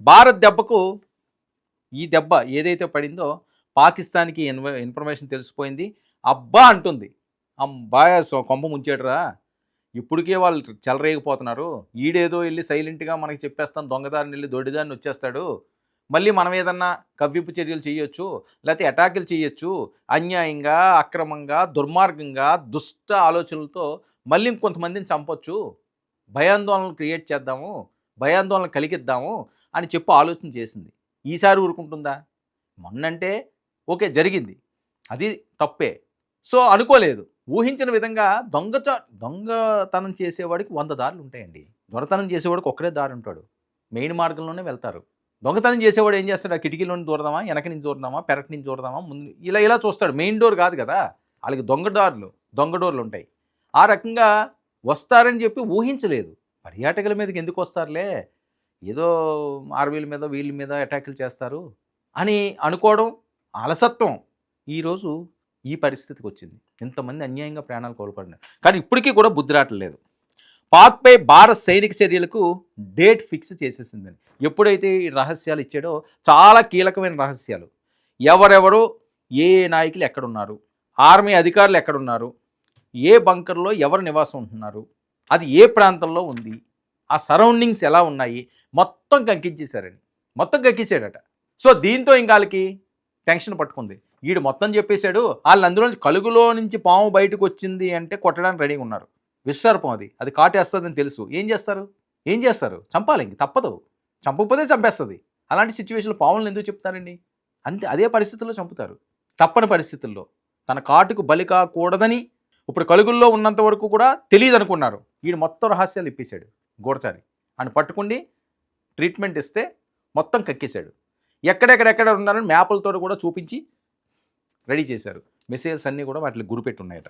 భారత్ దెబ్బకు ఈ దెబ్బ ఏదైతే పడిందో పాకిస్తాన్‌కి ఇన్ఫర్మేషన్ తెలిసిపోయింది. అబ్బా! అంటుంది. అంబాయ కొంప ముంచాడురా! ఇప్పటికే వాళ్ళు చెలరేగిపోతున్నారు. ఈడేదో ఎళ్లి సైలెంట్‌గా మనకి చెప్పేస్తాను దొంగదారినెళ్లి దొడ్డిదారిన వచ్చేస్తాడు. మళ్ళీ మనం ఏదన్నా కవ్వింపు చర్యలు చేయొచ్చు. లేతే అటాకులు చేయొచ్చు. అన్యాయంగా, అక్రమంగా, దుర్మార్గంగా, దుష్ట ఆలోచనలతో మళ్ళీ ఇంకొంతమందిని చంపొచ్చు. భయాందోళనలు క్రియేట్ చేద్దాము. భయాందోళన కలిగిద్దాము అని చెప్పి ఆలోచన చేసింది. ఈసారి ఊరుకుంటుందా? మొన్నంటే ఓకే జరిగింది. అది తప్పే. సో, అనుకోలేదు. ఊహించిన విధంగా దొంగతనం చేసేవాడికి 100 దారులుంటాయండి. దొంగతనం చేసేవాడికి ఒక్కడే దారుంటాడు. మెయిన్ మార్గంలోనే వెళ్తారు. దొంగతనం చేసేవాడు ఏం చేస్తాడు? ఆ కిటికీలో నుంచి దూరదామా? వెనక నుంచి దూరదామా? పెరటి నుంచి దూరదామా? ముందు ఇలా చూస్తాడు. మెయిన్ డోర్ కాదు కదా! ఆళ్ళకి దొంగ డోర్లుంటాయి. ఆ రకంగా వస్తారని చెప్పి ఊహించలేదు. పర్యాటకుల మీదకి ఎందుకొస్తారులే, ఏదో ఆర్మీల మీద వీళ్ళ మీద అటాకులు చేస్తారు అని అనుకోవడం అలసత్వం ఈరోజు ఈ పరిస్థితికొచ్చింది. ఇంతమంది అన్యాయంగా ప్రాణాలు కోల్పోతున్నారు. కానీ ఇప్పటికీ కూడా బుద్ధి రావట్లేదు. పాక్‌పై భారత్ సైనిక చర్యలకు డేట్ ఫిక్స్ చేసేసిందని. ఎప్పుడైతే ఈ రహస్యాలు ఇచ్చాడో చాలా కీలకమైన రహస్యాలు. ఎవరెవరు ఏ నాయకులు ఎక్కడున్నారు? ఆర్మీ అధికారులు ఎక్కడున్నారు? ఏ బంకర్‌లో ఎవరు నివాసం ఉంటున్నారు? అది ఏ ప్రాంతంలో ఉంది? ఆ సరౌండింగ్స్ ఎలా ఉన్నాయి? మొత్తం కక్కించేశారండి. మొత్తం కక్కించాడట. సో, దీంతో ఇంక ఆళ్ళకి టెన్షన్ పట్టుకుంది. ఈడు మొత్తం చెప్పేశాడు. ఆళ్ళు అందులోంచి కలుగులో నుంచి పాము బయటకొచ్చింది అంటే కొట్టడానికి రెడీగా ఉన్నారు. విషసర్పం అది. అది కాటేస్తదని తెలుసు. ఏం చేస్తారు? చంపాలి ఇంక తప్పదు. చంపకపోతే చంపేస్తది. అలాంటి సిట్యుయేషన్‌లో పాములను ఎందుకు చెప్తారండి? అంతే అదే పరిస్థితుల్లో చంపుతారు. తప్పని పరిస్థితుల్లో. తన కాటుకు బలి కాకూడదని ఇప్పుడు కలుగుల్లో ఉన్నంత వరకు కూడా తెలీదనుకున్నారు. ఈడు మొత్తం రహస్యాలు ఇప్పేశాడు గూఢచారి. ఆడిని పట్టుకుండి ట్రీట్మెంట్ ఇస్తే మొత్తం కక్కేశాడు. ఎక్కడెక్కడ ఉన్నారని మ్యాపులతోటి కూడా చూపించి రెడీ చేశారు. మిసైల్స్ అన్నీ కూడా వాటికి గురిపెట్టి ఉన్నాయట.